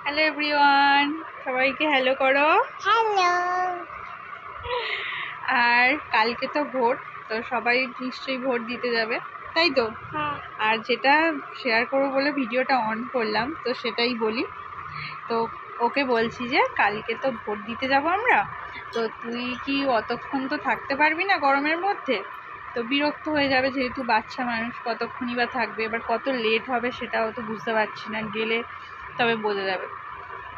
Hello everyone, সবাইকে hello করো। Hello. আর কালকে তো ভোট, তো সবাই নিশ্চয়ই ভোট দিতে যাবে, তাই তো? হ্যাঁ। আর যেটা শেয়ার করবো বলে ভিডিওটা অন করলাম, তো সেটাই বলি। তো ওকে বলছি যে কালকে তো ভোট দিতে যাব আমরা, তো তুই কি অতক্ষণ তো থাকতে পারবি না গরমের মধ্যে, তো বিরক্ত হয়ে যাবে, যেহেতু বাচ্চা মানুষ কতক্ষণই বা থাকবে, এবার কত লেট হবে সেটাও তো বুঝতে পারছি না, গেলে তবে বোঝা যাবে।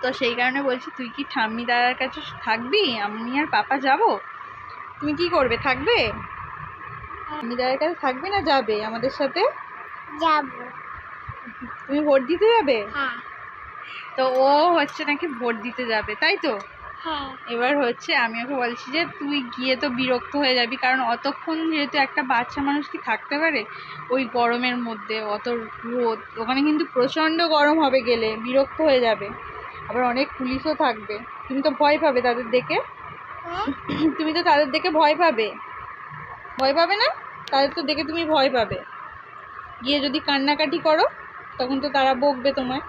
তো সেই কারণে বলছি, তুই কি ঠাম্মি দাদার কাছে থাকবি? আমি আর পাপা যাব। তুমি কি করবে, থাকবে? ঠাম্মি দাদার কাছে থাকবি না যাবে আমাদের সাথে? যাব। তুমি ভোট দিতে যাবে? হ্যাঁ। তো ও হচ্ছে নাকি ভোট দিতে যাবে, তাই তো? হ্যাঁ। এবার হচ্ছে আমি ওকে বলছি যে তুই গিয়ে তো বিরক্ত হয়ে যাবি, কারণ অতক্ষণ যেহেতু একটা বাচ্চা মানুষ কি থাকতে পারে ওই গরমের মধ্যে, অত রোদ, ওখানে কিন্তু প্রচণ্ড গরম হবে, গেলে বিরক্ত হয়ে যাবে, আবার অনেক পুলিশও থাকবে, তুমি তো ভয় পাবে তাদের দেখে। তুমি তো তাদের দেখে ভয় পাবে, ভয় পাবে না? তাদের তো দেখে তুমি ভয় পাবে, গিয়ে যদি কান্নাকাটি করো তখন তো তারা বকবে তোমায়,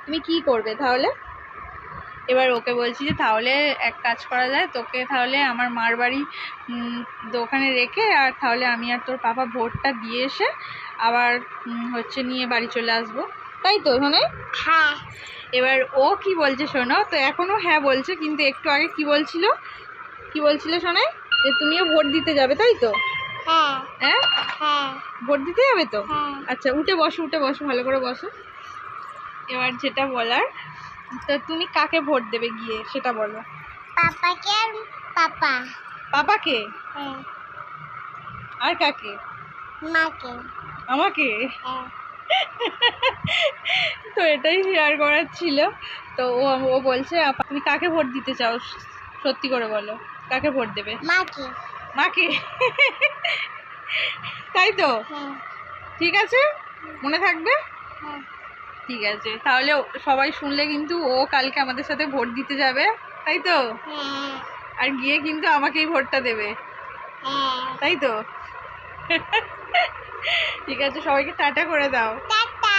তুমি কি করবে তাহলে? এবার ওকে বলছি যে তাহলে এক কাজ করা যায়, তোকে তাহলে আমার মার বাড়ি ওখানে রেখে, আর তাহলে আমি আর তোর পাপা ভোটটা দিয়ে এসে আবার হচ্ছে নিয়ে বাড়ি চলে আসবো, তাই তো শোনে? হ্যাঁ। এবার ও কি বলছে শোনো, তো এখনো হ্যাঁ বলছে, কিন্তু একটু আগে কি বলছিল, কি বলছিল শোনে, যে তুমিও ভোট দিতে যাবে, তাই তো? হ্যাঁ। হ্যাঁ, হ্যাঁ। ভোট দিতে যাবে তো? হ্যাঁ। আচ্ছা, উঠে বসো, উঠে বসো, ভালো করে বসো। এবার যেটা বলার, তো তুমি কাকে ভোট দেবে গিয়ে সেটা বলো। পাপাকে আর পাপা। পাপাকে? হ্যাঁ। আর কাকে? মাকে। আমাকে? হ্যাঁ। তো এটাই শেয়ার করার ছিল। তো ও বলছে তুমি কাকে ভোট দিতে চাও, সত্যি করে বলো, কাকে ভোট দেবে? মাকে। মাকে? তাই তো? হ্যাঁ। ঠিক আছে, মনে থাকবে। হ্যাঁ। ঠিক আছে, তাহলে সবাই শুনলে কিন্তু ও কালকে আমাদের সাথে ভোট দিতে যাবে, তাই তো? হ্যাঁ। আর গিয়ে কিন্তু আমাকেই ভোটটা দেবে, হ্যাঁ। তাই তো? ঠিক আছে, সবাইকে টাটা করে দাও। টাটা।